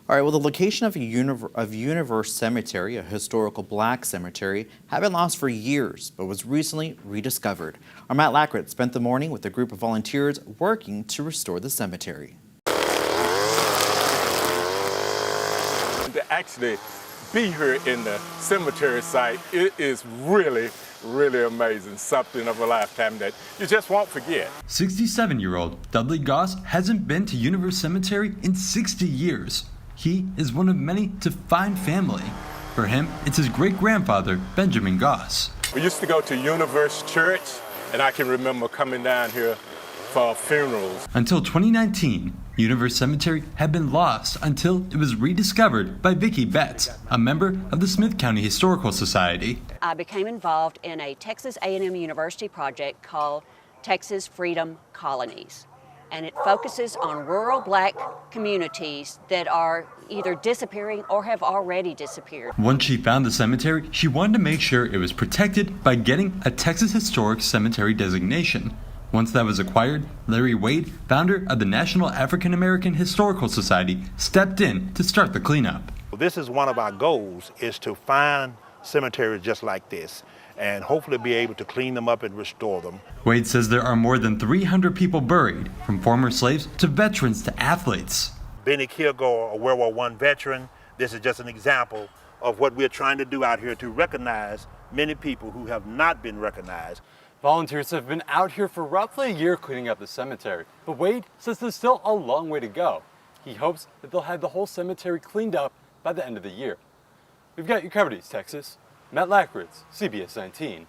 All right, well, the location of Universe Cemetery, a historical black cemetery, had been lost for years, but was recently rediscovered. Our Matt Lackrit spent the morning with a group of volunteers working to restore the cemetery. To actually be here in the cemetery site, it is really amazing. Something of a lifetime that you just won't forget. 67-year-old Dudley Goss hasn't been to Universe Cemetery in 60 years. He is one of many to find family. For him, it's his great-grandfather, Benjamin Goss. We used to go to Universe Church, and I can remember coming down here for funerals. Until 2019, Universe Cemetery had been lost until it was rediscovered by Vicki Betts, a member of the Smith County Historical Society. I became involved in a Texas A&M University project called Texas Freedom Colonies. And it focuses on rural black communities that are either disappearing or have already disappeared. Once she found the cemetery, she wanted to make sure it was protected by getting a Texas Historic Cemetery designation. Once that was acquired, Larry Wade, founder of the National African American Historical Society, stepped in to start the cleanup. This is one of our goals, is to find cemeteries just like this and hopefully be able to clean them up and restore them. Wade says there are more than 300 people buried, from former slaves to veterans to athletes. Benny Kilgore, a World War I veteran, this is just an example of what we're trying to do out here to recognize many people who have not been recognized. Volunteers have been out here for roughly a year cleaning up the cemetery, but Wade says there's still a long way to go. He hopes that they'll have the whole cemetery cleaned up by the end of the year. We've got you covered, East Texas. Matt Lackritz, CBS 19.